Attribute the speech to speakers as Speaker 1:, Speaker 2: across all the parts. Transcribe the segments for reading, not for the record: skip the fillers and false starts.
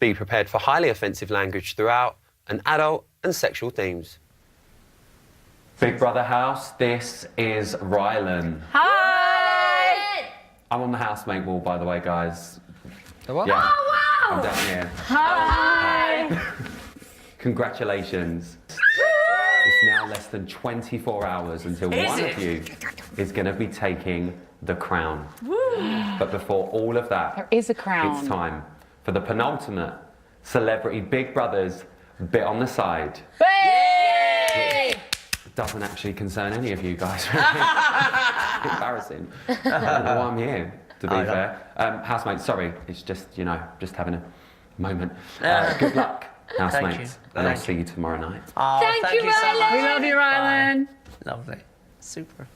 Speaker 1: Be prepared for highly offensive language throughout and adult and sexual themes. Big Brother house, this is Rylan.
Speaker 2: Hi!
Speaker 1: I'm on the housemate wall, by the way, guys.
Speaker 3: The what?
Speaker 1: Yeah,
Speaker 2: Oh, wow!
Speaker 1: I'm down here.
Speaker 2: Hi!
Speaker 1: Congratulations. It's now less than 24 hours until one of you is going to be taking the crown.
Speaker 2: Woo.
Speaker 1: But before all of that,
Speaker 2: There is a crown.
Speaker 1: It's time for the penultimate Celebrity Big Brothers bit on the side.
Speaker 2: Yay!
Speaker 1: It doesn't actually concern any of you guys. Embarrassing. I don't know why I'm here, to be fair. Housemates, sorry, it's just, you know, just having a moment. Good luck, housemates. And I'll see you tomorrow night.
Speaker 3: Oh,
Speaker 2: thank you,
Speaker 3: so
Speaker 2: Rylan.
Speaker 3: much.
Speaker 2: We love you, Rylan.
Speaker 3: Lovely. Super.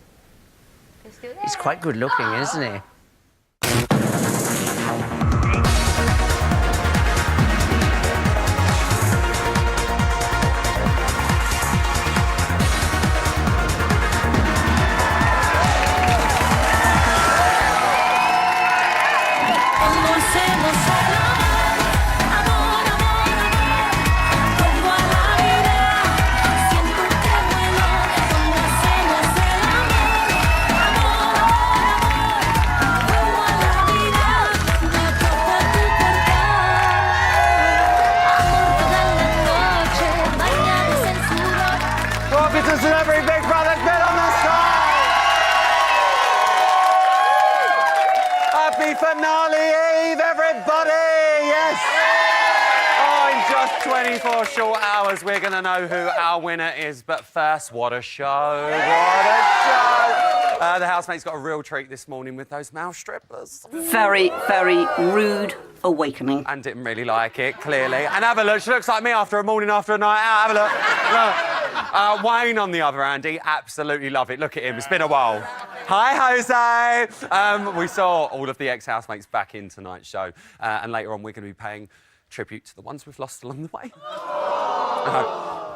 Speaker 4: Let's do that.
Speaker 3: He's quite good looking, isn't he?
Speaker 1: Welcome to Celebrity Big Brothers bit on the side! Happy finale eve, everybody! Yes! Oh, in just 24 short hours, we're going to know who our winner is. But first, what a show! What a show! The housemate's got a real treat this morning with those mouth strippers.
Speaker 5: Very, very rude awakening.
Speaker 1: And didn't really like it, clearly. And have a look, she looks like me after a morning, after a night out. Have a look. Look. Wayne, on the other hand, he absolutely love it. Look at him, it's been a while. Hi, Jose! We saw all of the ex-housemates back in tonight's show. And later on, we're going to be paying tribute to the ones we've lost along the way.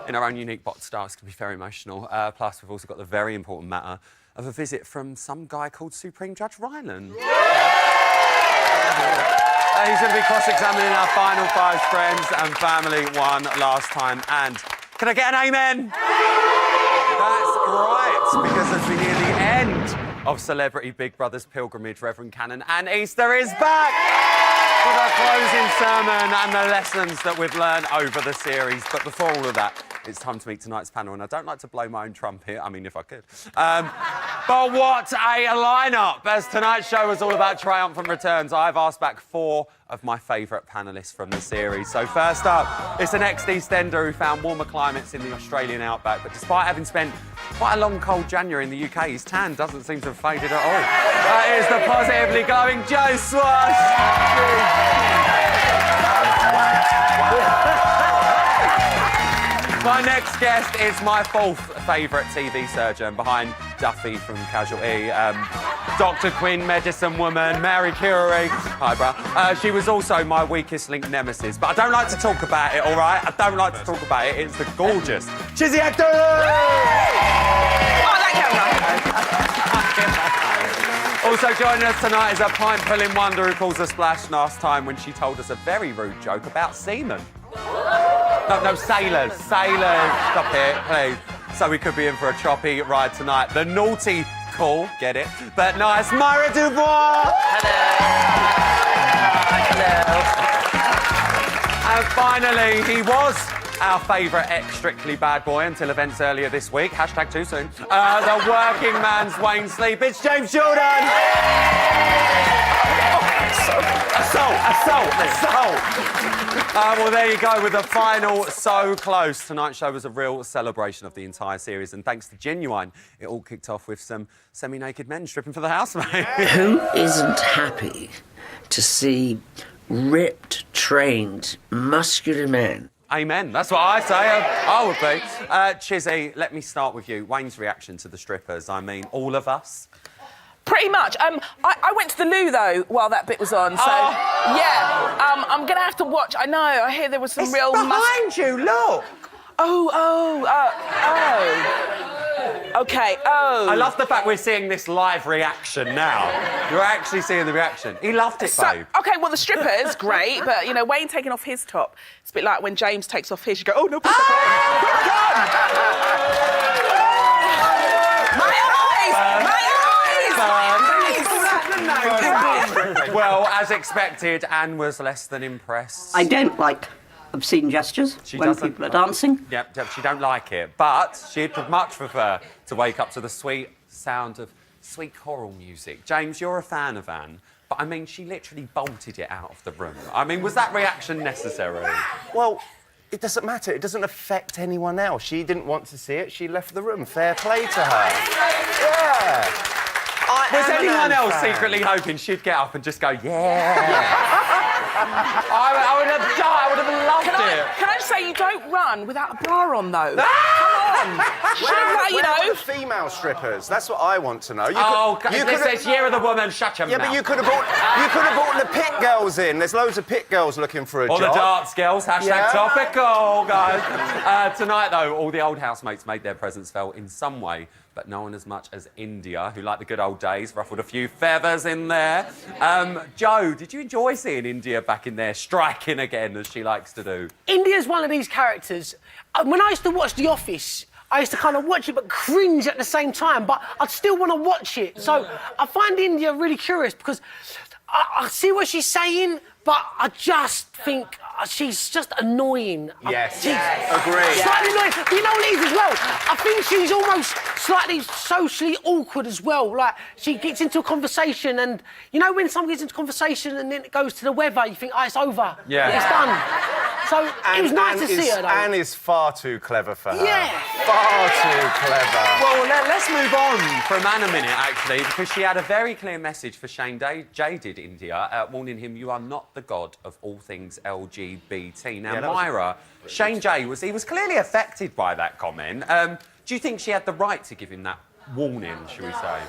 Speaker 1: In our own unique bot style, it's going to be very emotional. Plus, we've also got the very important matter of a visit from some guy called Supreme Judge Rylan. He's going to be cross-examining our final five friends and family one last time. And can I get an amen? That's right, because as we near the end of Celebrity Big Brother's pilgrimage, Reverend Canon and Easter is back with our closing sermon and the lessons that we've learned over the series. But before all of that, it's time to meet tonight's panel, and I don't like to blow my own trumpet. I mean, if I could. But what a lineup! As tonight's show was all about triumphant returns, I've asked back four of my favourite panellists from the series. So first up, it's an ex-Eastender who found warmer climates in the Australian outback, but despite having spent quite a long, cold January in the UK, his tan doesn't seem to have faded at all. That is the positively glowing Joe Swash. My next guest is my fourth favourite TV surgeon, behind Duffy from Casualty, Dr. Quinn, Medicine Woman, Mary Curie. Hi, bruh. She was also my weakest link nemesis, but I don't like to talk about it, all right? I don't like to talk about it. It's the gorgeous Chizzy Actor!
Speaker 2: Oh, that camera!
Speaker 1: Also joining us tonight is a pint-pulling wonder who caused a splash last time when she told us a very rude joke about seamen. No, sailors. Stop it, please. So we could be in for a choppy ride tonight. The naughty, cool, get it, but nice Myra Dubois.
Speaker 3: Hello.
Speaker 1: And finally, he was our favourite ex-Strictly bad boy until events earlier this week. Hashtag too soon. The working man's Wayne Sleep. It's James Jordan. Assault. Well, there you go with the final so close. Tonight's show was a real celebration of the entire series, and thanks to Genuine, it all kicked off with some semi-naked men stripping for the housemate.
Speaker 5: Who isn't happy to see ripped, trained, muscular men?
Speaker 1: Amen. That's what I say. I would be. Chizzy, let me start with you. Wayne's reaction to the strippers. I mean, all of us.
Speaker 2: Pretty much. I went to the loo, though, while that bit was on, so... Yeah. I'm going to have to watch... I know, I hear there was some real...
Speaker 3: behind you, look!
Speaker 2: Oh. Okay, oh.
Speaker 1: I love the fact we're seeing this live reaction now. You're actually seeing the reaction. He loved it, babe.
Speaker 2: Okay, well, the stripper's great, but, you know, Wayne taking off his top, it's a bit like when James takes off his, you go, oh, no, put it
Speaker 1: Well, as expected, Anne was less than impressed.
Speaker 5: I don't like obscene gestures when people are dancing.
Speaker 1: Yep, she don't like it. But she'd much prefer to wake up to the sweet sound of sweet choral music. James, you're a fan of Anne, but I mean, she literally bolted it out of the room. I mean, was that reaction necessary?
Speaker 6: Well, it doesn't matter. It doesn't affect anyone else. She didn't want to see it. She left the room. Fair play to her. Yeah.
Speaker 1: Was anyone else secretly hoping she'd get up and just go, yeah? I would have done. I would have loved it.
Speaker 2: Can I just say, you don't run without a bra on, though? Come on.
Speaker 6: Where are the female strippers? That's what I want to know.
Speaker 1: This says Year of the Woman, shut your mouth.
Speaker 6: Yeah, but you could have brought the pit girls in. There's loads of pit girls looking for a job.
Speaker 1: Or the darts girls, hashtag topical, guys. Tonight, though, all the old housemates made their presence felt in some way, but no one as much as India, who, like the good old days, ruffled a few feathers in there. Joe, did you enjoy seeing India back in there, striking again, as she likes to do?
Speaker 7: India's one of these characters. When I used to watch The Office, I used to kind of watch it but cringe at the same time, but I'd still want to watch it. So I find India really curious because I see what she's saying, but I just think she's just annoying.
Speaker 6: Yes,
Speaker 7: She's
Speaker 6: agreed.
Speaker 7: slightly annoying. But you know what it is as well? I think she's almost slightly socially awkward as well. Like, she gets into a conversation and, you know when someone gets into a conversation and then it goes to the weather, you think, oh, it's over.
Speaker 1: Yeah.
Speaker 7: It's done. So it was nice to see her, though.
Speaker 6: Anne is far too clever for her.
Speaker 7: Yeah.
Speaker 6: Far too clever.
Speaker 1: Well, let's move on from Anne a minute, actually, because she had a very clear message for Shane Jaded, India, warning him, you are not the god of all things LGBT. Now, Myra, Shane J, was clearly affected by that comment. Do you think she had the right to give him that warning, should we say?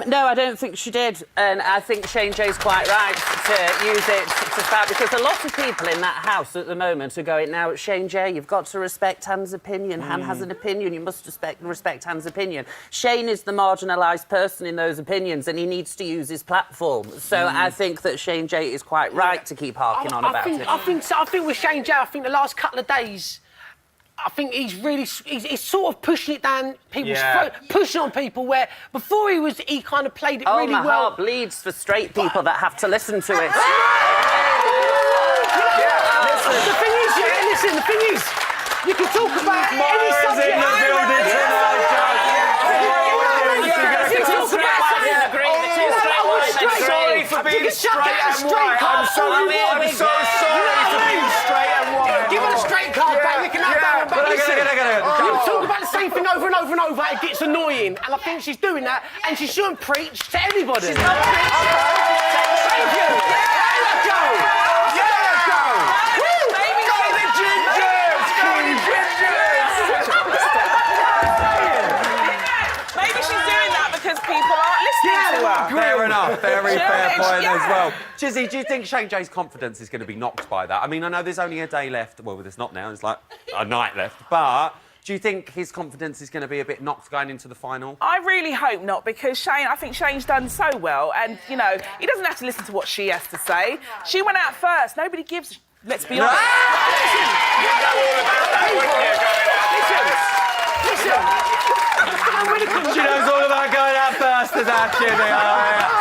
Speaker 8: No, I don't think she did. And I think Shane Jay's quite right to use it to start, because a lot of people in that house at the moment are going, now, Shane Jay, you've got to respect Anne's opinion. Anne has an opinion. You must respect Anne's opinion. Shane is the marginalised person in those opinions, and he needs to use his platform. So I think that Shane Jay is quite right to keep harking on about it.
Speaker 7: I think with Shane Jay, I think the last couple of days, I think he's sort of pushing it down people's throat, pushing on people where before he kind of played it really well.
Speaker 8: Oh, my heart bleeds for straight people that have to listen to it.
Speaker 7: The thing is, the thing is, you can talk about any subject.
Speaker 1: In the building tonight,
Speaker 6: I'm sorry for being straight and white. I'm so sorry for being straight and white.
Speaker 7: Give her a straight card back. You can have that one back. You talk about the same thing over and over and over. It gets annoying, and I think she's doing that, and she shouldn't preach to anybody. She's not preaching. Thank you. Let's go.
Speaker 6: Yeah, go. Maybe go the gingers. Go the gingers.
Speaker 2: Maybe she's doing that because people aren't listening to her.
Speaker 1: Fair enough, very fair point
Speaker 2: Yeah.
Speaker 1: as well. Chizzy, do you think Shane Jay's confidence is going to be knocked by that? I mean, I know there's only a day left. Well, there's not now. There's like a night left. But do you think his confidence is going to be a bit knocked going into the final?
Speaker 2: I really hope not, because I think Shane's done so well, and, you know, he doesn't have to listen to what she has to say. She went out first. Nobody gives... Let's be honest.
Speaker 7: Listen.
Speaker 1: She knows all about going out first, is that Chizzy?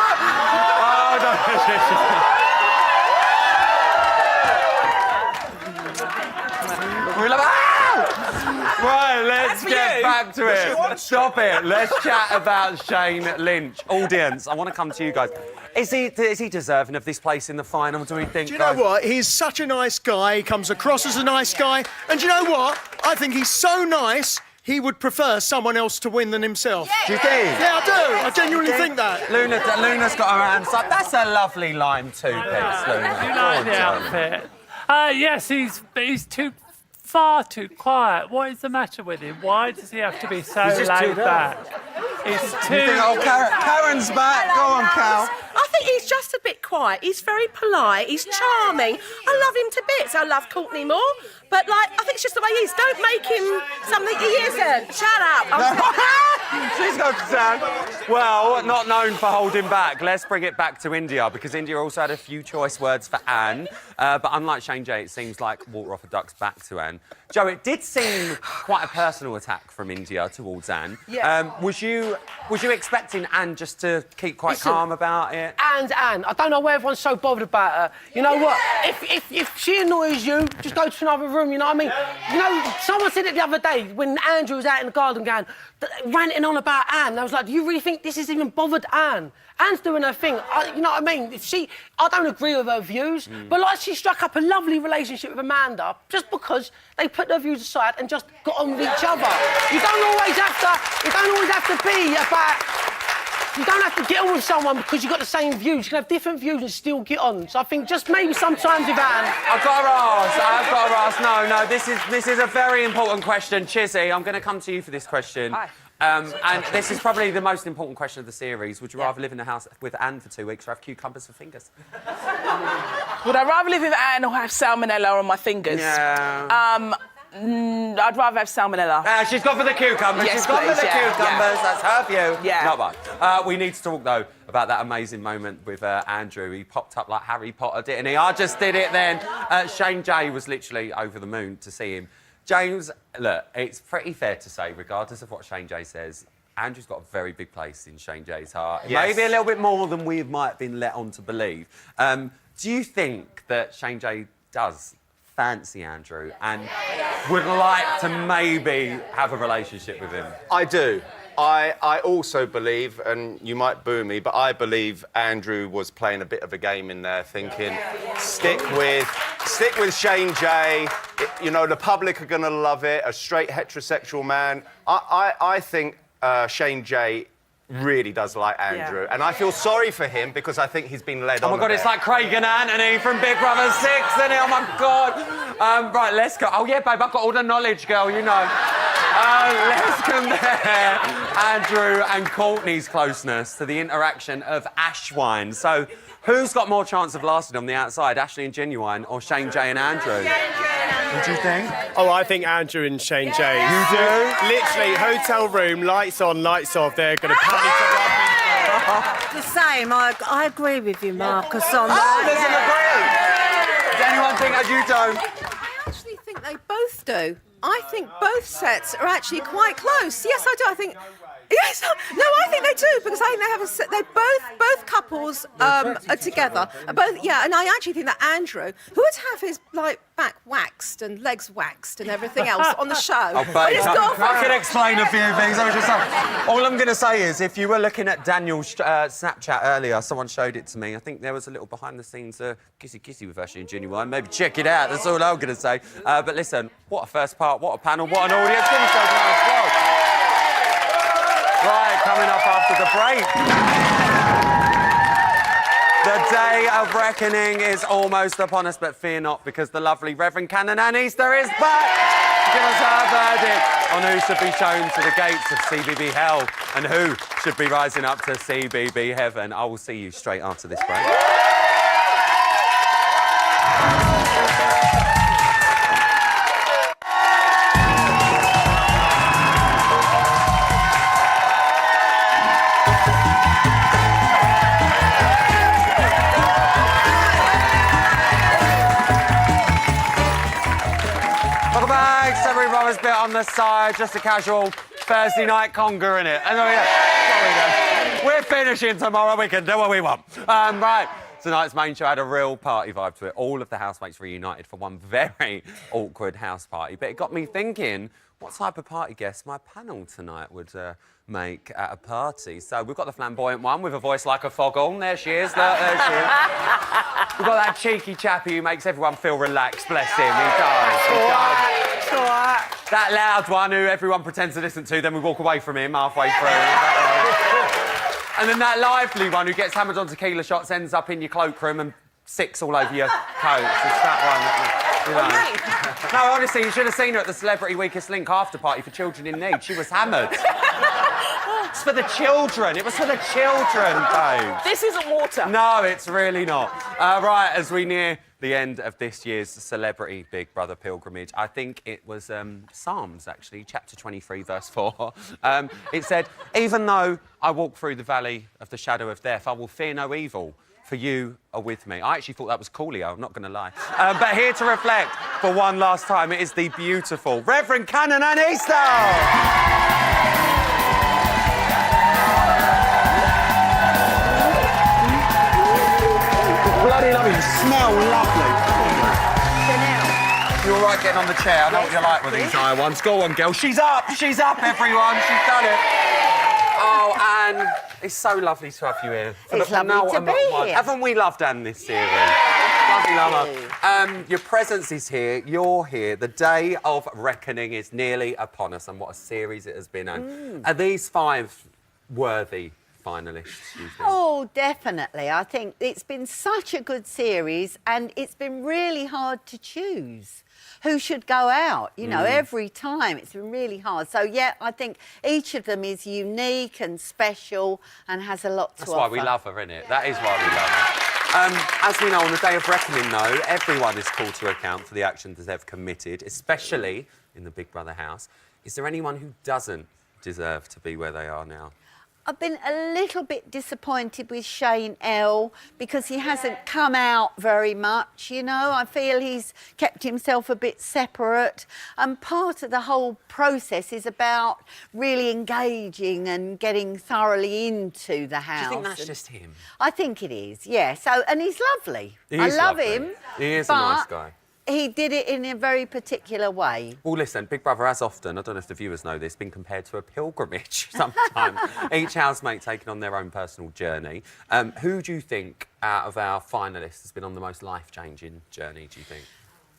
Speaker 1: Right, let's get back to it. Stop it. Let's chat about Shane Lynch. Audience, I want to come to you guys. Is he deserving of this place in the final, do we think?
Speaker 9: Do you know what? He's such a nice guy. He comes across as a nice guy. And do you know what? I think he's so nice, he would prefer someone else to win than himself.
Speaker 1: Yeah. Do you think?
Speaker 9: Yeah, I do. I genuinely think that.
Speaker 1: Luna's got her hands up. That's a lovely lime two-piece, Luna.
Speaker 10: You like the outfit? Yes, he's far too quiet. What is the matter with him? Why does he have to be so laid back? He's too...
Speaker 1: Karen's back. Go on, Cal.
Speaker 11: I think he's just a bit quiet. He's very polite. He's charming. I love him to bits. I love Courtney more. But, like, I think it's just the way he is. Don't make him something he isn't. Shut up.
Speaker 1: She's got to sound. Well, not known for holding back. Let's bring it back to India, because India also had a few choice words for Anne. But unlike Shane J, it seems like water off a duck's back to Anne. Joe, it did seem quite a personal attack from India towards Anne.
Speaker 7: Yeah.
Speaker 1: Was you expecting Anne just to keep quite calm about it?
Speaker 7: Anne, I don't know why everyone's so bothered about her. You know what? If she annoys you, just go to another room, you know what I mean? You know, someone said it the other day when Andrew was out in the garden going, ranting on about Anne. I was like, do you really think this has even bothered Anne? Anne's doing her thing. You know what I mean? I don't agree with her views, but like she struck up a lovely relationship with Amanda just because they put their views aside and just got on with each other. You don't always have to be about. You don't have to get on with someone because you've got the same views. You can have different views and still get on. So I think just maybe sometimes with Anne.
Speaker 1: I've got to ask. No, this is a very important question. Chizzy, I'm going to come to you for this question.
Speaker 2: Hi.
Speaker 1: And this is probably the most important question of the series. Would you rather live in a house with Anne for 2 weeks or have cucumbers for fingers?
Speaker 2: Would I rather live with Anne or have salmonella on my fingers?
Speaker 1: Yeah.
Speaker 2: I'd rather have salmonella.
Speaker 1: She's gone for the cucumbers.
Speaker 2: Yes,
Speaker 1: she's gone for the
Speaker 2: please,
Speaker 1: cucumbers.
Speaker 2: yeah.
Speaker 1: That's her view.
Speaker 2: Yeah.
Speaker 1: Not mine. We need to talk, though, about that amazing moment with Andrew. He popped up like Harry Potter, didn't he? I just did it then. Shane J was literally over the moon to see him. James, look, it's pretty fair to say, regardless of what Shane J says, Andrew's got a very big place in Shane J's heart.
Speaker 6: Yes.
Speaker 1: Maybe a little bit more than we might have been let on to believe. Do you think that Shane J does fancy Andrew and would like to maybe have a relationship with him?
Speaker 6: I do. I also believe, and you might boo me, but I believe Andrew was playing a bit of a game in there, thinking, stick with Shane J. You know, the public are going to love it. A straight heterosexual man. I think Shane J really does like Andrew, and I feel sorry for him because I think he's been led on.
Speaker 1: Oh my God, it's like Craig and Anthony from Big Brother 6, isn't it? Oh my God. Right, let's go. Oh yeah, babe, I've got all the knowledge, girl, you know. Let's compare Andrew and Courtney's closeness to the interaction of Ashwine. So, who's got more chance of lasting on the outside, Ashley and Genuine or Shane J and Andrew? What do you think?
Speaker 12: Oh, I think Andrew and Shane J.
Speaker 1: You do?
Speaker 12: Literally, hotel room, lights on, lights off. They're going to panic up.
Speaker 11: The same. I agree with you, Marcus, on
Speaker 1: that. Does anyone think as you don't?
Speaker 11: I actually think they both do. I think both sets are actually quite close. Yes, I do. I think. Yes, no, I think they do because I think they have a set. They both couples are together. Both, yeah, and I actually think that Andrew, who would have his back waxed and legs waxed and everything else on the show.
Speaker 1: Oh, babe, I can explain a few things. All I'm going to say is, if you were looking at Daniel's Snapchat earlier, someone showed it to me. I think there was a little behind-the-scenes kissy-kissy with Ashley and Genuine. Maybe check it out. That's all I'm going to say. But listen, what a first part, what a panel, what an audience. Give yourself a round of applause. Right, coming up after the break. The day of reckoning is almost upon us, but fear not, because the lovely Reverend Canon Anne Easter is back to give us her verdict on who should be shown to the gates of CBB hell and who should be rising up to CBB heaven. I will see you straight after this break. Bit on the side, just a casual Thursday night conga in it. And we're finishing tomorrow. We can do what we want. Right. Tonight's main show had a real party vibe to it. All of the housemates reunited for one very awkward house party. But it got me thinking, what type of party guests my panel tonight would make at a party. So we've got the flamboyant one with a voice like a foghorn. There she is. There she is. We've got that cheeky chappy who makes everyone feel relaxed. Bless him. He does. He does. That loud one who everyone pretends to listen to, then we walk away from him halfway through. And then that lively one who gets hammered on tequila shots, ends up in your cloakroom and sicks all over your coat. It's that one. You know. No, honestly, you should have seen her at the Celebrity Weakest Link after party for children in need. She was hammered. It's for the children. It was for the children, babe.
Speaker 2: This isn't water.
Speaker 1: No, it's really not. Right, as we near the end of this year's Celebrity Big Brother pilgrimage, I think it was Psalms, actually, chapter 23, verse 4. It said, even though I walk through the valley of the shadow of death, I will fear no evil, for you are with me. I actually thought that was Coolio, I'm not going to lie. But here to reflect for one last time, it is the beautiful Reverend Canon Anne Easter. Bloody lovely, you smell lovely. You're all right getting on the chair. I know what you're like with these high ones. Go on, girl. She's up, everyone. She's done it. Oh, Anne, it's so lovely to have you here.
Speaker 3: It's lovely to be here.
Speaker 1: Haven't we loved Anne this series? Lovely, love. Your presence is here. You're here. The day of reckoning is nearly upon us, and what a series it has been, Anne. Are these 5 worthy finalists, you think?
Speaker 3: Oh, definitely. I think it's been such a good series and it's been really hard to choose who should go out, you know, every time. It's been really hard. So, yeah, I think each of them is unique and special and has a lot to offer.
Speaker 1: That's why we love her, isn't it? That is why we love her. As we know, on the day of reckoning, though, everyone is called to account for the actions they've committed, especially in the Big Brother house. Is there anyone who doesn't deserve to be where they are now?
Speaker 3: I've been a little bit disappointed with Shane L because he hasn't come out very much, you know. I feel he's kept himself a bit separate, and part of the whole process is about really engaging and getting thoroughly into the house.
Speaker 1: Do you think that's just him?
Speaker 3: I think it is, yeah. So, and he's lovely.
Speaker 1: I
Speaker 3: love him.
Speaker 1: He is a nice guy.
Speaker 3: He did it in a very particular way.
Speaker 1: Well, listen, Big Brother has often, I don't know if the viewers know this, been compared to a pilgrimage sometimes. Each housemate taking on their own personal journey. Who do you think out of our finalists has been on the most life-changing journey, do you think?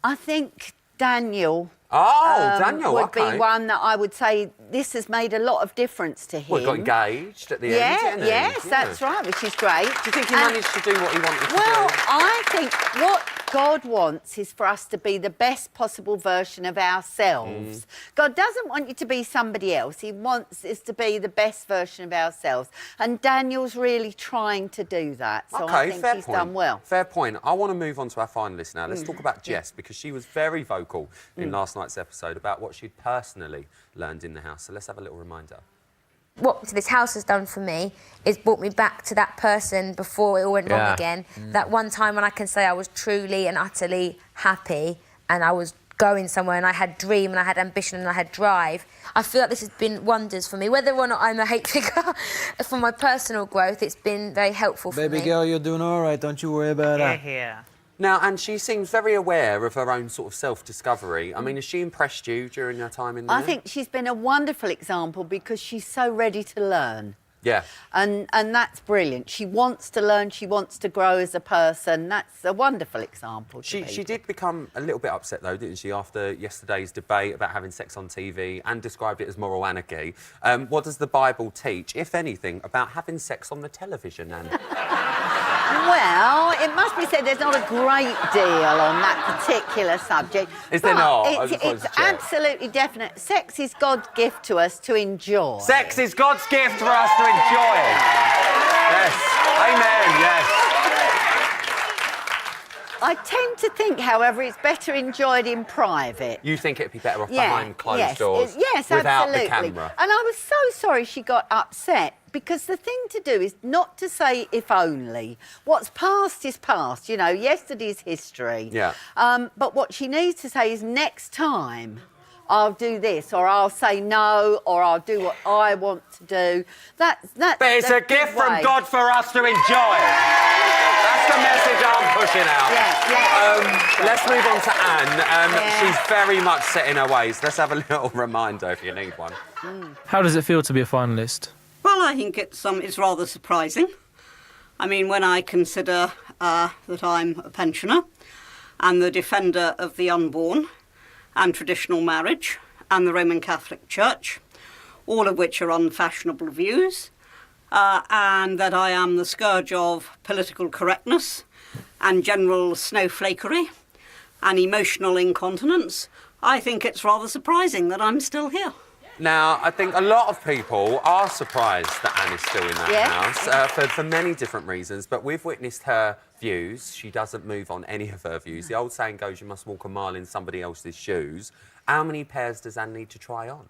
Speaker 3: I think Daniel.
Speaker 1: Daniel,
Speaker 3: would be one that I would say this has made a lot of difference to him.
Speaker 1: Well, he got engaged at the end, didn't he?
Speaker 3: Yes, that's right, which is great.
Speaker 1: Do you think he managed to do what he wanted to do?
Speaker 3: Well, I think what God wants is for us to be the best possible version of ourselves. God doesn't want you to be somebody else. He wants us to be the best version of ourselves. And Daniel's really trying to do that. So I think he's done well.
Speaker 1: Fair point. I want to move on to our finalists now. Let's talk about Jess, because she was very vocal in last night's episode about what she'd personally learned in the house. So let's have a little reminder.
Speaker 4: What this house has done for me is brought me back to that person before it all went wrong again. That one time when I can say I was truly and utterly happy and I was going somewhere and I had dream and I had ambition and I had drive. I feel like this has been wonders for me. Whether or not I'm a hate figure, for my personal growth, it's been very helpful for me.
Speaker 13: Baby girl, you're doing all right. Don't you worry about that.
Speaker 8: Yeah.
Speaker 1: Now, and she seems very aware of her own sort of self-discovery. I mean, has she impressed you during her time in there?
Speaker 3: I think she's been a wonderful example because she's so ready to learn.
Speaker 1: Yeah.
Speaker 3: And that's brilliant. She wants to learn, she wants to grow as a person. That's a wonderful example.
Speaker 1: She did become a little bit upset, though, didn't she, after yesterday's debate about having sex on TV and described it as moral anarchy. What does the Bible teach, if anything, about having sex on the television, Anne?
Speaker 3: Well, it must be said there's not a great deal on that particular subject.
Speaker 1: Is there not?
Speaker 3: It's absolutely definite. Sex is God's gift to us to enjoy.
Speaker 1: Sex is God's gift for us to enjoy. Yes. Amen, yes.
Speaker 3: I tend to think, however, it's better enjoyed in private.
Speaker 1: You think it'd be better off behind closed doors?
Speaker 3: Yes,
Speaker 1: without
Speaker 3: absolutely.
Speaker 1: the camera?
Speaker 3: And I was so sorry she got upset, because the thing to do is not to say if only. What's past is past, you know, yesterday's history.
Speaker 1: Yeah.
Speaker 3: But what she needs to say is next time I'll do this, or I'll say no, or I'll do what I want to do. That's
Speaker 1: but it's a gift from God for us to enjoy. That's the message I'm pushing out. Let's move on to Anne. She's very much set in her ways. Let's have a little reminder if you need one.
Speaker 13: How does it feel to be a finalist?
Speaker 5: Well, I think it's rather surprising. I mean, when I consider that I'm a pensioner and the defender of the unborn and traditional marriage and the Roman Catholic Church, all of which are unfashionable views, and that I am the scourge of political correctness and general snowflakery, and emotional incontinence, I think it's rather surprising that I'm still here.
Speaker 1: Now, I think a lot of people are surprised that Anne is still in that house for many different reasons, but we've witnessed her views. She doesn't move on any of her views. The old saying goes, you must walk a mile in somebody else's shoes. How many pairs does Anne need to try on?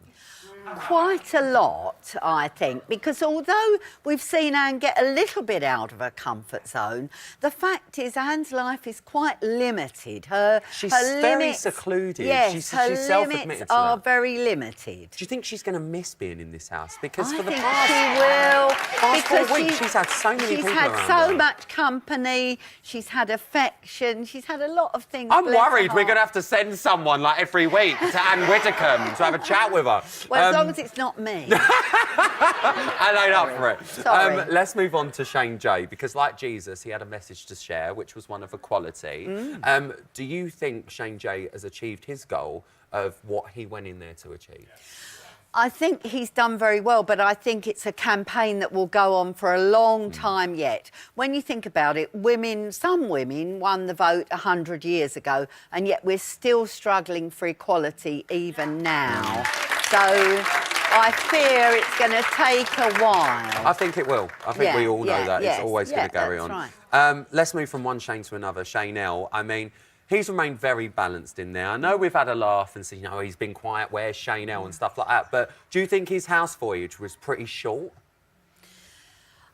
Speaker 3: Quite a lot, I think, because although we've seen Anne get a little bit out of her comfort zone, the fact is Anne's life is quite limited.
Speaker 1: She's
Speaker 3: her
Speaker 1: very
Speaker 3: limits,
Speaker 1: secluded.
Speaker 3: Yes,
Speaker 1: she's
Speaker 3: her
Speaker 1: self-admitted
Speaker 3: limits
Speaker 1: to
Speaker 3: are
Speaker 1: that.
Speaker 3: very limited.
Speaker 1: Do you think she's going to miss being in this house? Because
Speaker 3: I
Speaker 1: for the
Speaker 3: think
Speaker 1: past,
Speaker 3: she will.
Speaker 1: past 4 weeks, she's had so many people
Speaker 3: She's had
Speaker 1: around
Speaker 3: so
Speaker 1: her.
Speaker 3: much company. She's had affection. She's had a lot of things.
Speaker 1: I'm
Speaker 3: bless her
Speaker 1: worried we're
Speaker 3: heart.
Speaker 1: going to have to send someone like every week to Anne Widdecombe to have a chat with her.
Speaker 3: Well, as long as it's not me.
Speaker 1: I ain't up for it.
Speaker 3: Sorry.
Speaker 1: Let's move on to Shane Jay, because like Jesus, he had a message to share, which was one of equality. Do you think Shane Jay has achieved his goal of what he went in there to achieve?
Speaker 3: I think he's done very well, but I think it's a campaign that will go on for a long time yet. When you think about it, some women won the vote 100 years ago, and yet we're still struggling for equality even now. So I fear it's going to take a while.
Speaker 1: I think it will. I think we all know that.
Speaker 3: Yes,
Speaker 1: it's always going to carry
Speaker 3: that's
Speaker 1: on.
Speaker 3: right.
Speaker 1: Let's move from one Shane to another. Shane L. I mean, he's remained very balanced in there. I know we've had a laugh and said, you know, he's been quiet, where's Shane L and stuff like that. But do you think his house voyage was pretty short?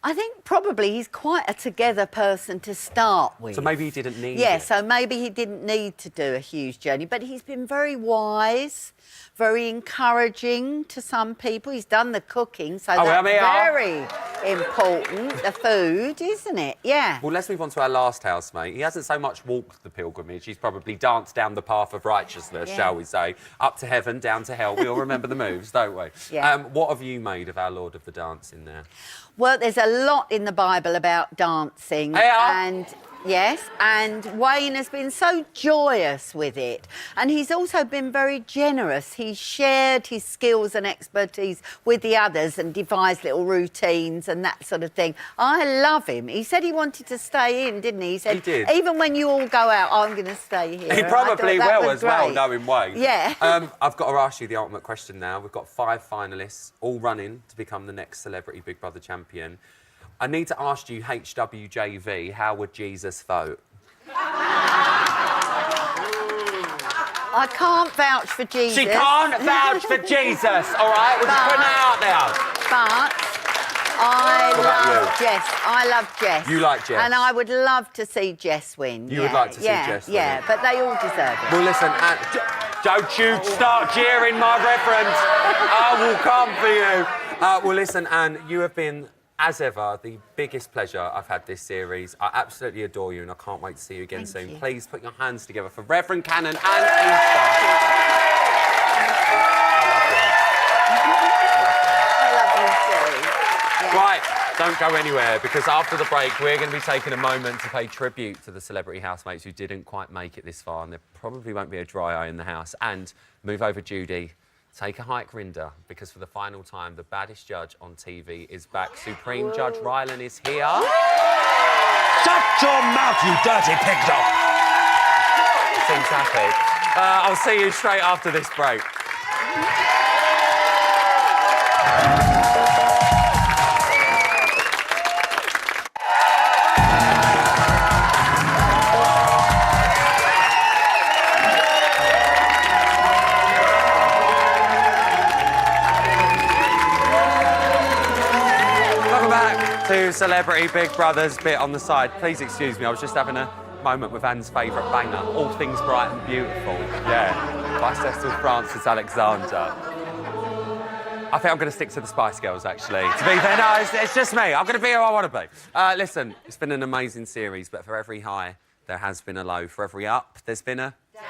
Speaker 3: I think probably he's quite a together person to start with.
Speaker 1: So maybe he didn't need
Speaker 3: Yeah,
Speaker 1: it.
Speaker 3: so maybe he didn't need to do a huge journey, but he's been very wise, very encouraging to some people. He's done the cooking, so that's very important, the food, isn't it? Yeah.
Speaker 1: Well, let's move on to our last housemate. He hasn't so much walked the pilgrimage. He's probably danced down the path of righteousness, shall we say. Up to heaven, down to hell. We all remember the moves, don't we?
Speaker 3: Yeah.
Speaker 1: What have you made of our Lord of the Dance in there?
Speaker 3: Well, there's a lot in the Bible about dancing. And yes, and Wayne has been so joyous with it. And he's also been very generous. He's shared his skills and expertise with the others and devised little routines and that sort of thing. I love him. He said he wanted to stay in, didn't he? He said,
Speaker 1: he did.
Speaker 3: Even when you all go out, I'm going to stay here.
Speaker 1: He probably will as well,
Speaker 3: great.
Speaker 1: knowing Wayne.
Speaker 3: Yeah.
Speaker 1: I've got to ask you the ultimate question now. We've got 5 finalists all running to become the next Celebrity Big Brother champion. I need to ask you, HWJV, how would Jesus vote?
Speaker 3: I can't vouch for Jesus.
Speaker 1: She can't vouch for Jesus, all right? We're just putting that out there.
Speaker 3: But I love Jess. I love Jess.
Speaker 1: You like Jess?
Speaker 3: And I would love to see Jess win.
Speaker 1: You would like to see Jess win?
Speaker 3: Yeah, but they all deserve it.
Speaker 1: Well, listen, don't you start jeering my reference. I will come for you. Well, listen, Anne, you have been, as ever, the biggest pleasure I've had this series. I absolutely adore you and I can't wait to see you again soon. Please put your hands together for Reverend Canon and Easter.
Speaker 3: I love you too. Yeah.
Speaker 1: Right, don't go anywhere, because after the break, we're going to be taking a moment to pay tribute to the celebrity housemates who didn't quite make it this far, and there probably won't be a dry eye in the house. And move over, Judy. Take a hike, Rinder, because for the final time, the baddest judge on TV is back. Supreme Judge Rylan is here.
Speaker 14: Shut your mouth, you dirty pig dog!
Speaker 1: Seems happy. I'll see you straight after this break. To Celebrity Big Brother's bit on the side. Please excuse me, I was just having a moment with Anne's favourite banger, All Things Bright and Beautiful. Yeah, by Cecil Francis Alexander. I think I'm going to stick to the Spice Girls, actually. To be fair, no, it's just me. I'm going to be who I want to be. Listen, it's been an amazing series, but for every high, there has been a low. For every up, there's been a down.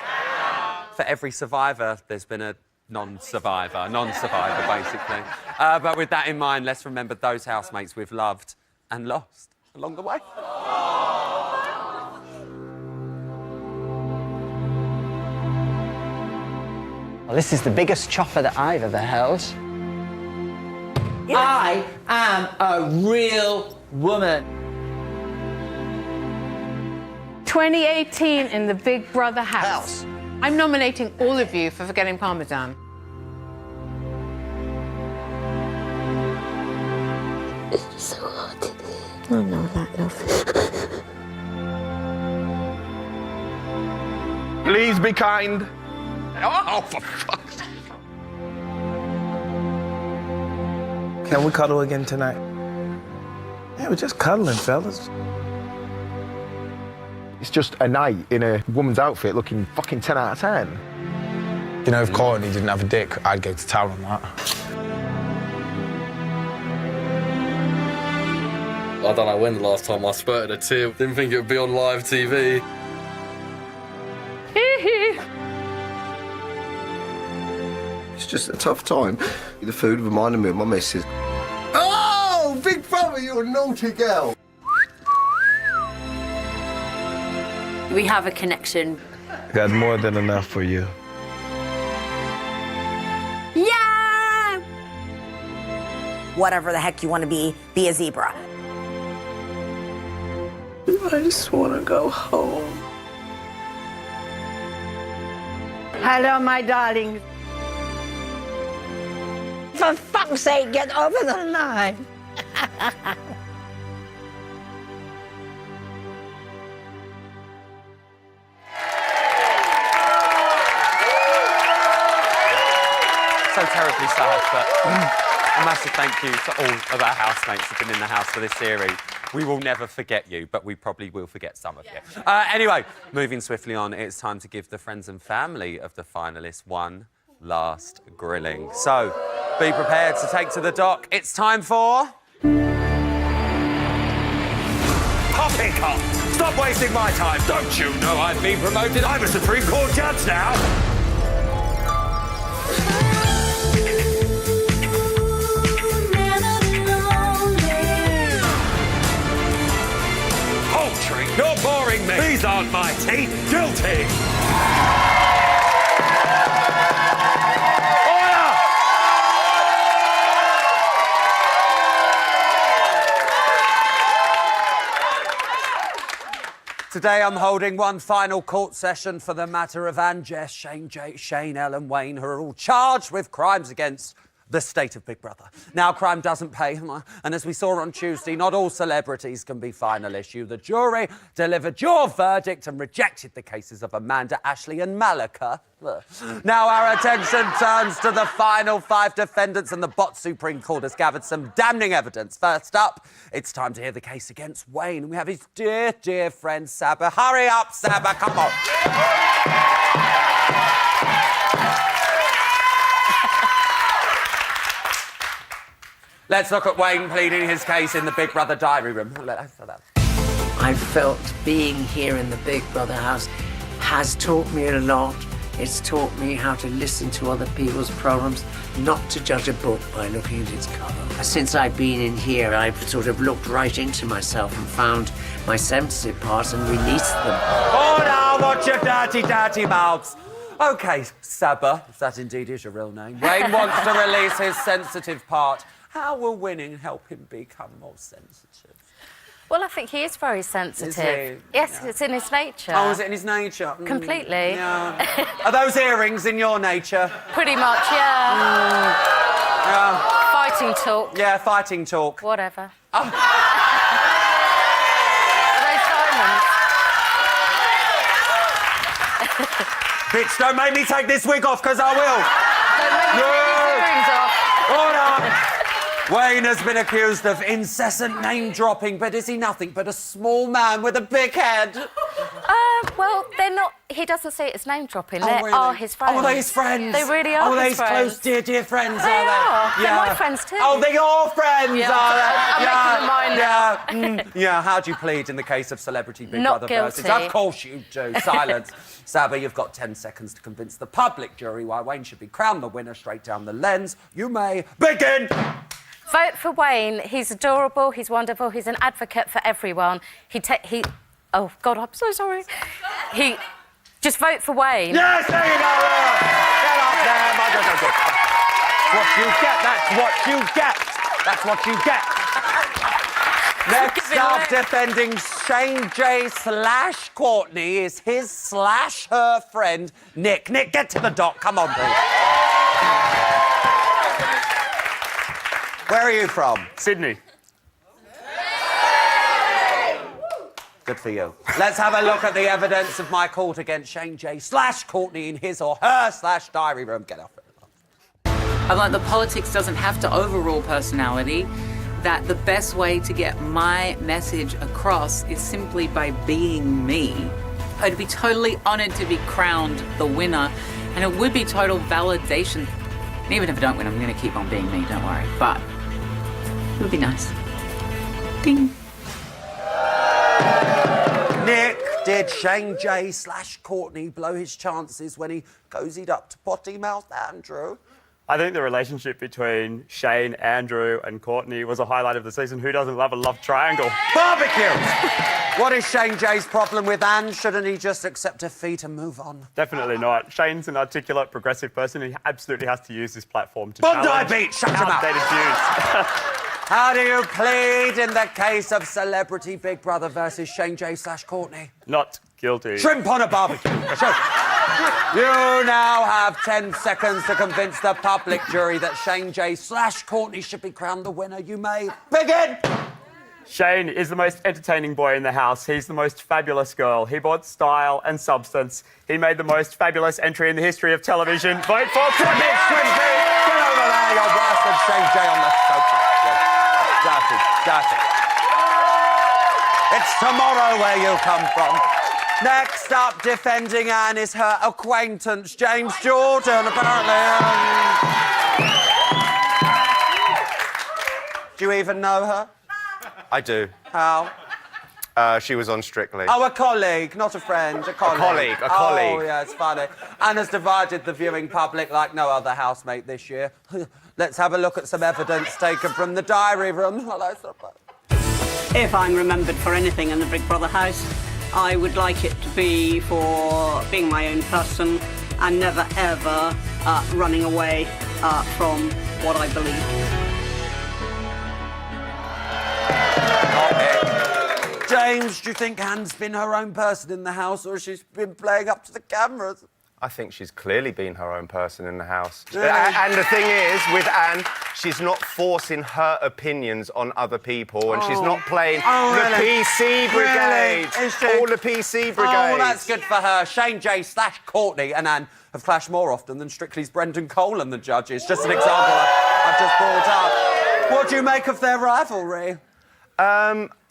Speaker 1: For every survivor, there's been a non-survivor, basically. But with that in mind, let's remember those housemates we've loved and lost along the way.
Speaker 15: Well, this is the biggest chopper that I've ever held.
Speaker 16: I am a real woman. 2018 in the Big Brother house. I'm nominating all of you for forgetting Parmesan.
Speaker 4: It's just so hard to do. I'm not that love.
Speaker 12: Please be kind. Oh, for fuck's sake. Can we cuddle again tonight? Yeah, we're just cuddling, fellas.
Speaker 17: It's just a night in a woman's outfit looking fucking 10 out of 10.
Speaker 12: You know, if Courtney didn't have a dick, I'd go to town on that.
Speaker 18: I don't know when the last time I spurted a tear. Didn't think it would be on live TV.
Speaker 19: It's just a tough time. The food reminded me of my missus. Oh, Big Brother, you're a naughty girl.
Speaker 20: We have a connection.
Speaker 12: Got more than enough for you.
Speaker 20: Yeah! Whatever the heck you want to be a zebra.
Speaker 11: I just want to go home.
Speaker 3: Hello, my darling.
Speaker 21: For fuck's sake, get over the line.
Speaker 1: So terribly sad, but a massive thank you to all of our housemates who've been in the house for this series. We will never forget you, but we probably will forget some of you. Anyway, moving swiftly on, it's time to give the friends and family of the finalists one last grilling. So, be prepared to take to the dock. It's time for...
Speaker 14: Poppycock! Stop wasting my time! Don't you know I've been promoted? I'm a Supreme Court judge now! Poultry! You're boring me! These aren't my teeth! Guilty!
Speaker 1: Today I'm holding one final court session for the matter of Anne, Jess, Shane, Jay, Shane, Ellen, Wayne, who are all charged with crimes against the state of Big Brother. Now, crime doesn't pay, and as we saw on Tuesday, not all celebrities can be final issue. The jury delivered your verdict and rejected the cases of Amanda, Ashley and Malika. Now our attention turns to the final 5 defendants, and the bot Supreme Court has gathered some damning evidence. First up, it's time to hear the case against Wayne. We have his dear, dear friend Saba. Hurry up, Saba, come on. Let's look at Wayne pleading his case in the Big Brother diary room.
Speaker 22: I felt being here in the Big Brother house has taught me a lot. It's taught me how to listen to other people's problems, not to judge a book by looking at its cover. Since I've been in here, I've sort of looked right into myself and found my sensitive parts and released them.
Speaker 1: Oh, now, watch your dirty, dirty mouths. OK, Saba, if that indeed is your real name. Wayne wants to release his sensitive part. How will winning help him become more sensitive?
Speaker 23: Well, I think he is very sensitive. Yes, it's in his nature.
Speaker 1: Oh, is it in his nature?
Speaker 23: Completely.
Speaker 1: Yeah. Are those earrings in your nature?
Speaker 23: Pretty much, yeah.
Speaker 1: Yeah.
Speaker 23: Fighting talk.
Speaker 1: Yeah, fighting talk.
Speaker 23: Whatever.
Speaker 1: Oh.
Speaker 23: Are those diamonds?
Speaker 1: Bitch, don't make me take this wig off, because I will.
Speaker 23: Don't make me take these earrings off.
Speaker 1: Hold on. Wayne has been accused of incessant name-dropping, but is he nothing but a small man with a big head?
Speaker 23: Well, they're not... He doesn't say it's name-dropping.
Speaker 1: Oh,
Speaker 23: They
Speaker 1: really?
Speaker 23: are his friends.
Speaker 1: Oh, they're his friends?
Speaker 23: They really are
Speaker 1: they're
Speaker 23: his friends.
Speaker 1: close, dear, dear friends,
Speaker 23: They
Speaker 1: are
Speaker 23: are.
Speaker 1: they?
Speaker 23: They're my friends too.
Speaker 1: Oh, they're your friends,
Speaker 23: Yeah.
Speaker 1: are they?
Speaker 23: I'm making them mine now.
Speaker 1: Yeah, how do you plead in the case of Celebrity Big
Speaker 23: Not
Speaker 1: Brother versus?
Speaker 23: guilty.
Speaker 1: Of course you do. Silence. Saba, you've got 10 seconds to convince the public jury why Wayne should be crowned the winner straight down the lens. You may begin.
Speaker 23: Vote for Wayne. He's adorable. He's wonderful. He's an advocate for everyone. Oh, God, I'm so sorry. Just vote for Wayne.
Speaker 1: Yes, there you go. Get up there, mother. What you get, that's what you get. That's what you get. Next up, defending Shane J / Courtney is his / her friend, Nick. Nick, get to the dock. Come on, please. Where are you from?
Speaker 7: Sydney.
Speaker 1: Good for you. Let's have a look at the evidence of my court against Shane J / Courtney in his or her / diary room. Get off it.
Speaker 9: I'm like, the politics doesn't have to overrule personality, that the best way to get my message across is simply by being me. I'd be totally honoured to be crowned the winner, and it would be total validation. And even if I don't win, I'm going to keep on being me, don't worry. But it would be nice. Ding.
Speaker 1: Nick, did Shane J / Courtney blow his chances when he cozied up to potty-mouthed Andrew?
Speaker 7: I think the relationship between Shane, Andrew and Courtney was a highlight of the season. Who doesn't love a love triangle?
Speaker 1: Barbecue! What is Shane J's problem with Anne? Shouldn't he just accept defeat and move on?
Speaker 7: Definitely not. Shane's an articulate, progressive person. He absolutely has to use this platform to
Speaker 1: Bondi
Speaker 7: challenge
Speaker 1: Beach, shut him up!
Speaker 7: outdated views.
Speaker 1: How do you plead in the case of Celebrity Big Brother versus Shane J / Courtney?
Speaker 7: Not guilty.
Speaker 1: Shrimp on a barbecue. Sure. You now have 10 seconds to convince the public jury that Shane J / Courtney should be crowned the winner. You may begin.
Speaker 7: Shane is the most entertaining boy in the house. He's the most fabulous girl. He brought style and substance. He made the most fabulous entry in the history of television. Vote for Courtney!
Speaker 1: Get over there, you're worse than Shane J on the sofa. Dirty. It's tomorrow where you come from. Next up, defending Anne is her acquaintance, James Jordan, apparently. Do you even know her?
Speaker 6: I do.
Speaker 1: How?
Speaker 6: She was on Strictly.
Speaker 1: Oh, a colleague, not a friend, a colleague.
Speaker 6: A colleague.
Speaker 1: Oh, yeah, it's funny. Anna's divided the viewing public like no other housemate this year. Let's have a look at some evidence taken from the diary room.
Speaker 5: If I'm remembered for anything in the Big Brother house, I would like it to be for being my own person and never, ever running away from what I believe.
Speaker 1: James, do you think Anne's been her own person in the house or has she been playing up to the cameras?
Speaker 6: I think she's clearly been her own person in the house.
Speaker 1: Really?
Speaker 6: And the thing is, with Anne, she's not forcing her opinions on other people, and she's not playing the PC brigade.
Speaker 1: Really?
Speaker 6: All the PC brigade.
Speaker 1: Oh, well, that's good for her. Shane J / Courtney and Anne have clashed more often than Strictly's Brendan Cole and the judges. Just an example I've just brought up. What do you make of their rivalry?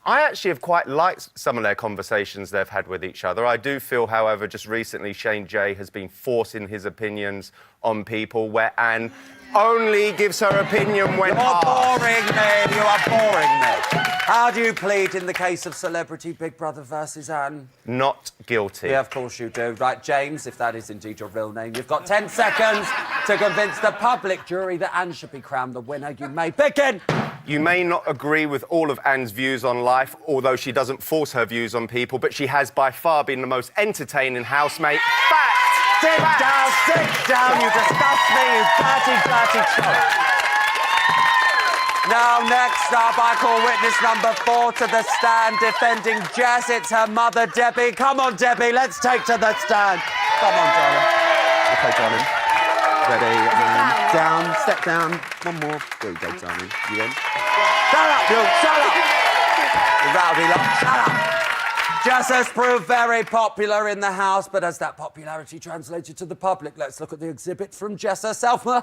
Speaker 6: I actually have quite liked some of their conversations they've had with each other. I do feel, however, just recently Shane J has been forcing his opinions on people where Anne only gives her opinion when asked.
Speaker 1: You are boring me. How do you plead in the case of Celebrity Big Brother versus Anne?
Speaker 6: Not guilty.
Speaker 1: Yeah, of course you do. Right, James, if that is indeed your real name, you've got 10 seconds to convince the public jury that Anne should be crowned the winner. You may begin.
Speaker 6: You may not agree with all of Anne's views on life, although she doesn't force her views on people, but she has by far been the most entertaining housemate. Fact!
Speaker 1: Sit down, you disgust me, you dirty chump. Now, next up, I call witness number 4 to the stand, defending Jess. It's her mother, Debbie. Come on, Debbie, let's take to the stand. Come on, darling. OK, darling. Ready, and down, step down. One more. There you go, darling. You in? Shut up, you! Shut up! You rowdy lot, shut up! Jess has proved very popular in the house, but has that popularity translated to the public? Let's look at the exhibit from Jess herself.
Speaker 4: I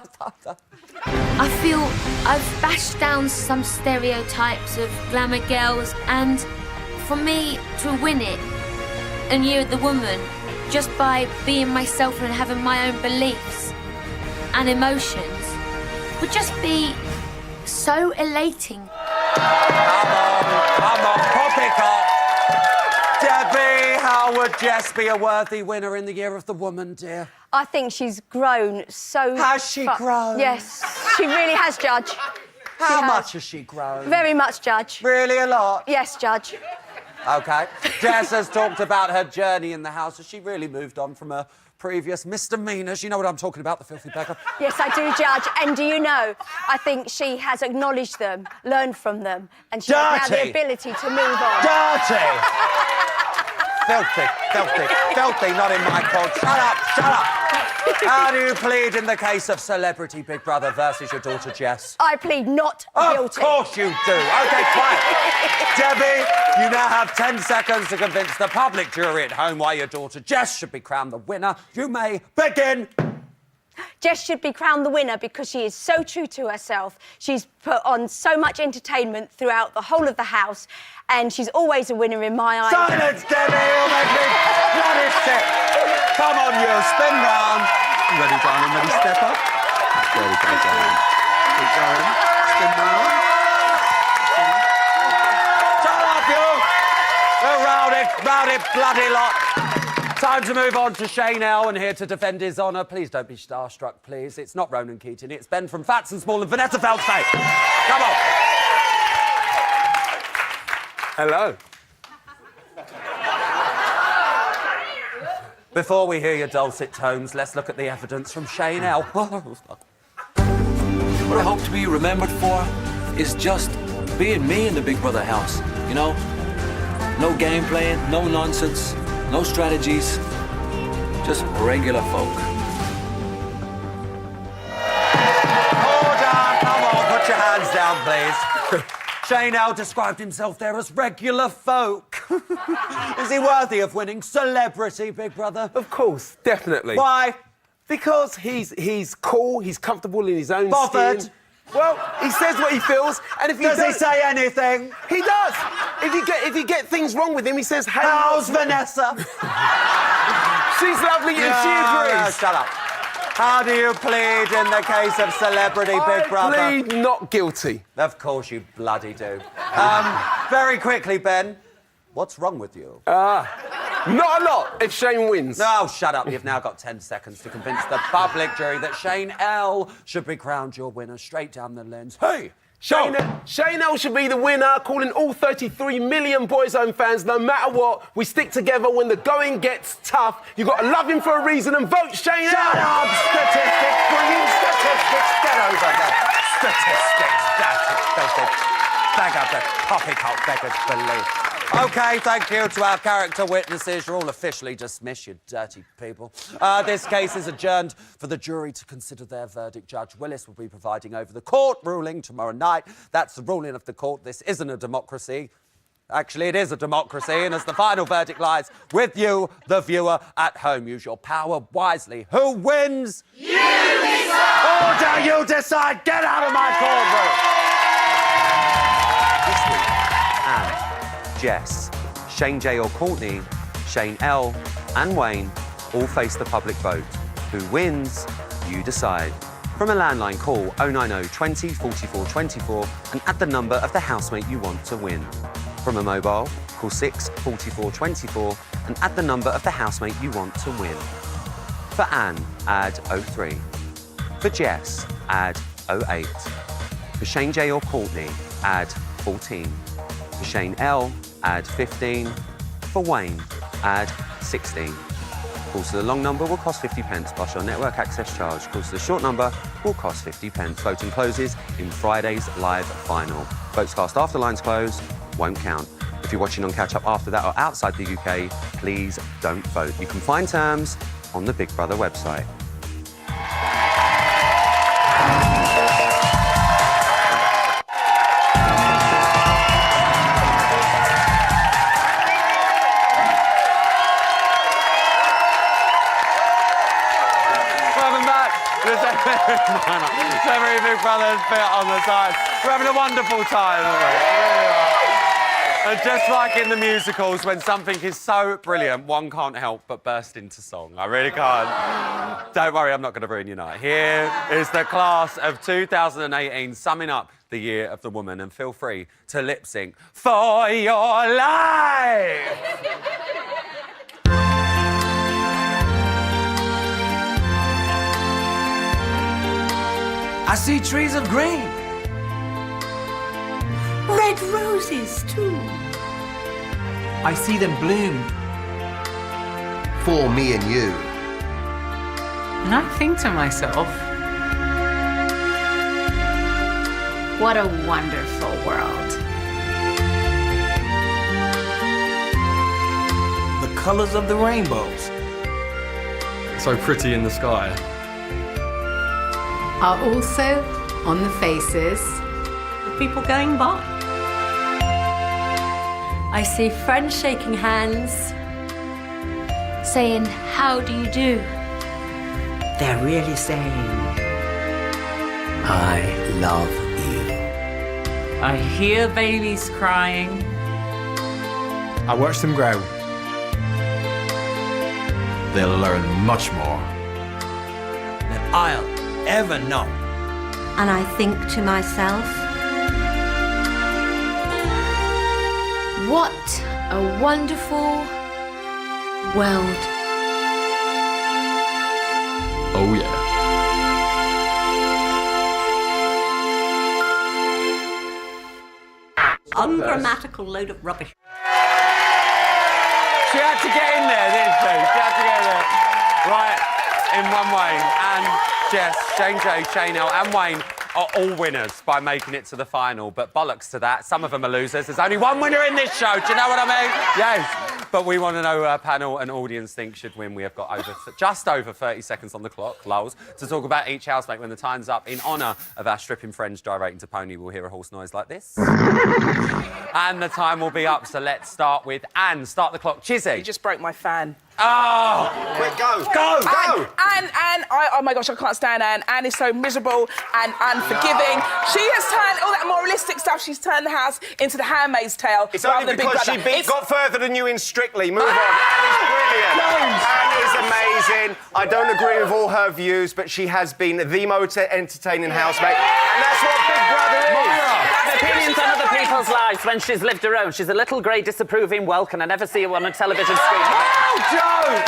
Speaker 4: feel I've bashed down some stereotypes of glamour girls, and for me to win it, and you're the woman, just by being myself and having my own beliefs and emotions, would just be so elating.
Speaker 1: Come on, poppycock. Debbie, how would Jess be a worthy winner in the Year of the Woman, dear?
Speaker 10: I think she's grown so...
Speaker 1: Has she grown?
Speaker 10: Yes, she really has, Judge.
Speaker 1: How much has she grown?
Speaker 10: Very much, Judge.
Speaker 1: Really a lot?
Speaker 10: Yes, Judge.
Speaker 1: OK. Jess has talked about her journey in the house. Has she really moved on from her previous misdemeanours. You know what I'm talking about, the filthy beggar.
Speaker 10: Yes, I do, Judge. And do you know, I think she has acknowledged them, learned from them, and she has now the ability to move on.
Speaker 1: Dirty! Filthy, not in my court. Shut up! How do you plead in the case of celebrity Big Brother versus your daughter Jess?
Speaker 10: I plead not guilty.
Speaker 1: Of course you do. OK, quiet. Debbie, you now have 10 seconds to convince the public jury at home why your daughter Jess should be crowned the winner. You may begin.
Speaker 10: Jess should be crowned the winner because she is so true to herself. She's put on so much entertainment throughout the whole of the house, and she's always a winner in my eyes.
Speaker 1: Silence, Debbie! You'll make me bloody sick. Come on, you. Spin round. You ready, darling? Ready, step up? Ready, go, darling. Keep going. Spin round. Shut up, you! Rowdy, bloody lot. Time to move on to Shane L, and here to defend his honour. Please don't be starstruck, please. It's not Ronan Keating, it's Ben from Fats and Small and Vanessa Feldsay. Come on.
Speaker 2: Hello.
Speaker 1: Before we hear your dulcet tones, let's look at the evidence from Shane L.
Speaker 14: What I hope to be remembered for is just being me in the Big Brother house, you know? No game playing, no nonsense, no strategies, just regular folk.
Speaker 1: Hold on, come on, put your hands down, please. Shane L described himself there as regular folk. Is he worthy of winning celebrity Big Brother?
Speaker 2: Of course, definitely.
Speaker 1: Why?
Speaker 2: Because he's cool, he's comfortable in his own
Speaker 1: Bothered.
Speaker 2: skin. Well, he says what he feels, and if he
Speaker 1: Does he say anything?
Speaker 2: He does. If you get things wrong with him, he says, "Hey,
Speaker 1: how's Vanessa?"
Speaker 2: She's lovely and she agrees.
Speaker 1: No, shut up. How do you plead in the case of celebrity Big Brother?
Speaker 2: I plead not guilty.
Speaker 1: Of course you bloody do. Very quickly, Ben, what's wrong with you?
Speaker 2: Not a lot if Shane wins.
Speaker 1: No, shut up. You've now got 10 seconds to convince the public jury that Shane L should be crowned your winner. Straight down the lens. Hey!
Speaker 2: Shane L should be the winner, calling all 33 million Boyzone fans, no matter what, we stick together when the going gets tough. You got to love him for a reason and vote Shane L.
Speaker 1: Shut up! Statistics! Brilliant statistics! Get over there! Statistics! That's it, filthy. Bag up the poppycock beggars believe. OK, thank you to our character witnesses. You're all officially dismissed, you dirty people. This case is adjourned for the jury to consider their verdict. Judge Willis will be presiding over the court ruling tomorrow night. That's the ruling of the court. This isn't a democracy. Actually, it is a democracy, and as the final verdict lies with you, the viewer at home. Use your power wisely. Who wins? You decide! Order, you decide! Get out of my courtroom! This week, Anne, Jess, Shane J or Courtney, Shane L and Wayne all face the public vote. Who wins? You decide. From a landline, call 090 20 44 24 and add the number of the housemate you want to win. From a mobile, call 6 44 24 and add the number of the housemate you want to win. For Anne, add 03. For Jess, add 08. For Shane J or Courtney, add 14. For Shane L, add 15. For Wayne, add 16. Calls to the long number will cost 50 pence plus your network access charge. Calls to the short number will cost 50 pence. Voting closes in Friday's live final. Votes cast after lines close won't count. If you're watching on Catch Up after that or outside the UK, please don't vote. You can find terms on the Big Brother website. Celebrity Big Brother's bit on the side. We're having a wonderful time, aren't we? Really are. And just like in the musicals, when something is so brilliant, one can't help but burst into song. I really can't. Don't worry, I'm not going to ruin your night. Here is the class of 2018 summing up the year of the woman, and feel free to lip sync for your life.
Speaker 14: I see trees of green.
Speaker 21: Red roses, too.
Speaker 14: I see them bloom.
Speaker 19: For me and you.
Speaker 9: And I think to myself, what a wonderful world.
Speaker 12: The colors of the rainbows
Speaker 18: So pretty in the sky.
Speaker 16: Are also on the faces
Speaker 21: The people going by.
Speaker 20: I see friends shaking hands, saying, "How do you do?"
Speaker 21: They're really saying, I love you.
Speaker 9: I hear babies crying.
Speaker 12: I watch them grow. They'll learn much more than I'll ever know.
Speaker 21: And I think to myself,
Speaker 20: What a wonderful world.
Speaker 18: Oh yeah.
Speaker 21: ungrammatical load of rubbish.
Speaker 1: She had to get in there, didn't she? She had to get in there. Right, in one way. And Jess, Shane J, Shane L and Wayne are all winners by making it to the final. But bollocks to that, some of them are losers. There's only one winner in this show, do you know what I mean? Yes. But we want to know who our panel and audience think should win. We have got just over 30 seconds on the clock, lols, to talk about each housemate when the time's up. In honour of our stripping friends gyrating to Pony, we'll hear a horse noise like this. And the time will be up, so let's start with Anne. Start the clock. Chizzy.
Speaker 8: You just broke my fan.
Speaker 1: Oh!
Speaker 6: Quick, go!
Speaker 1: Go!
Speaker 8: Anne, oh my gosh, I can't stand Anne. Anne is so miserable and unforgiving. She has turned all that moralistic stuff, she's turned the house into The Handmaid's Tale.
Speaker 6: It's only because she got further than you in Strictly. Move on. Anne is brilliant. Anne is amazing. I don't agree with all her views, but she has been the most entertaining housemate. And that's what Big Brother is.
Speaker 13: Opinions on other people's lives when she's lived her own. She's a little grey, disapproving whelk, and I never see her on a television screen.
Speaker 15: Oh, Joe!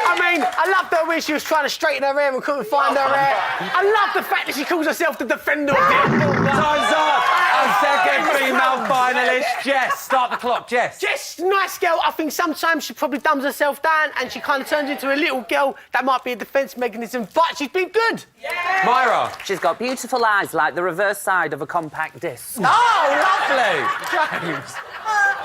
Speaker 15: I mean, I loved her when she was trying to straighten her hair and couldn't find her hair. I love the fact that she calls herself the defender of the unborn.
Speaker 1: Time's up! Our second female finalist, Jess. Start the clock, Jess.
Speaker 15: Jess, nice girl. I think sometimes she probably dumbs herself down and she kind of turns into a little girl. That might be a defence mechanism, but she's been good.
Speaker 1: Yeah. Myra.
Speaker 13: She's got beautiful eyes like the reverse side of a compact disc.
Speaker 1: Oh, lovely! James.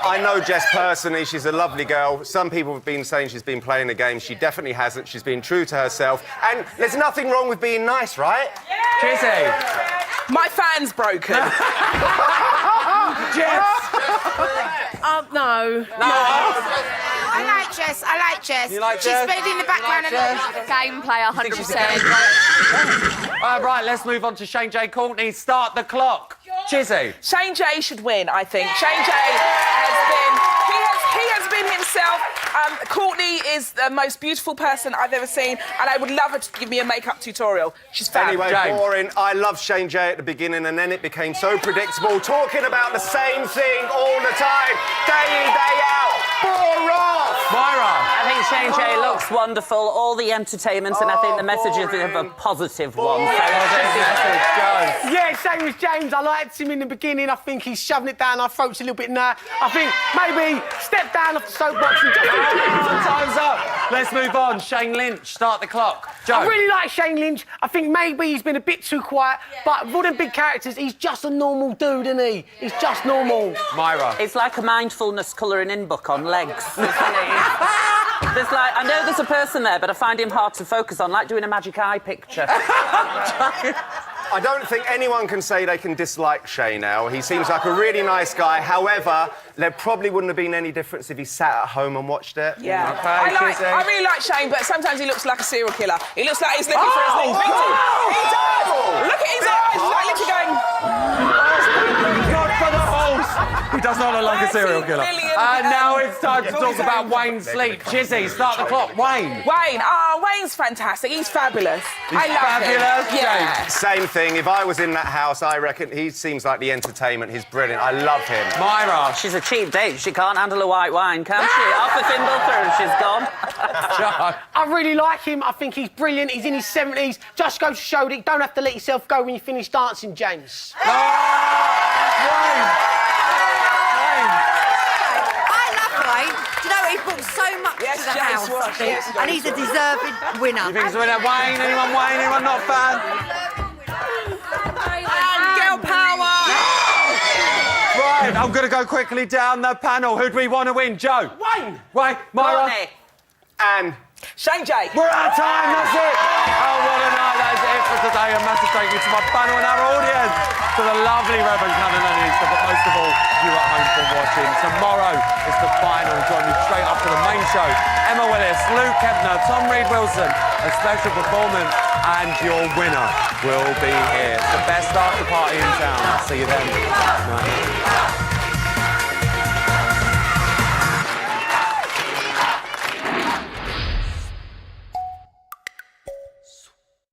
Speaker 6: I know Jess personally, she's a lovely girl. Some people have been saying she's been playing the game. She definitely hasn't. She's been true to herself. And there's nothing wrong with being nice, right?
Speaker 1: Chizzy.
Speaker 8: My fan's broken.
Speaker 1: Jess.
Speaker 8: No.
Speaker 24: I like Jess. I like Jess.
Speaker 1: You like Jess?
Speaker 24: She's been in the background
Speaker 1: You like
Speaker 24: a little gameplay, 100%.
Speaker 1: Right, let's move on to Shane J. Courtney. Start the clock. Chizzy.
Speaker 8: Shane J should win, I think. Shane J has been himself. Courtney is the most beautiful person I've ever seen, and I would love her to give me a makeup tutorial. She's fab.
Speaker 6: Anyway, boring. I loved Shane J at the beginning, and then it became so predictable, talking about the same thing all the time, day in, day out. Bore off!
Speaker 1: Myra.
Speaker 13: I think Shane J looks wonderful, all the entertainment, and I think the message is a positive one.
Speaker 15: Yeah, same as James. I liked him in the beginning. I think he's shoving it down our throats a little bit now. I think maybe step down off the soapbox and just...
Speaker 1: Time's up. Let's move on. Shane Lynch, start the clock. Joe.
Speaker 15: I really like Shane Lynch. I think maybe he's been a bit too quiet, but with them big characters, he's just a normal dude, isn't he? He's just normal.
Speaker 1: Myra.
Speaker 13: It's like a mindfulness colouring in book on legs, isn't it? There's like, I know there's a person there, but I find him hard to focus on, like doing a magic eye picture.
Speaker 6: I don't think anyone can say they can dislike Shane now. He seems like a really nice guy. However, there probably wouldn't have been any difference if he sat at home and watched it.
Speaker 8: Yeah.
Speaker 6: Okay,
Speaker 8: I really like Shane, but sometimes he looks like a serial killer. He looks like he's looking for his next victim. He does! Look at his eyes. He's like literally going...
Speaker 1: God for the horse! He does not look like a serial killer. Now it's time to talk about Wayne Sleep. Chizzy, start the clock. Wayne.
Speaker 8: Wayne's fantastic. He's fabulous. I love
Speaker 1: fabulous.
Speaker 8: him. Yeah.
Speaker 6: Same thing. If I was in that house, I reckon he seems like the entertainment. He's brilliant. I love him.
Speaker 1: Myra.
Speaker 13: She's a cheap date. She can't handle a white wine, can she? Half the thimble through, she's gone.
Speaker 15: I really like him. I think he's brilliant. He's in his 70s. Just goes to show that you don't have to let yourself go when you finish dancing, James.
Speaker 24: I love Wayne. Do you know, he brought so much
Speaker 8: Yes,
Speaker 21: to the
Speaker 8: Jace
Speaker 21: house,
Speaker 8: was.
Speaker 21: I think.
Speaker 8: Yes,
Speaker 21: And he's a deserving winner.
Speaker 1: You think it's a winner? Wayne? Anyone Wayne? Anyone not a fan?
Speaker 8: And girl power!
Speaker 1: Right, I'm going to go quickly down the panel. Who do we want to win? Joe?
Speaker 2: Wayne!
Speaker 1: Right, Myra?
Speaker 13: Courtney.
Speaker 6: And
Speaker 8: Shane J.
Speaker 1: We're out of time, that's it! Oh, what a night, that is it for today. A massive thank you to my panel and our audience, to the lovely Reverend Canon and Lisa, but most of all, you at home for watching. Tomorrow is the final. Join me straight after the main show. Emma Willis, Luke Kempner, Tom Reed-Wilson, a special performance, and your winner will be here. It's the best after party in town. See you then. Night.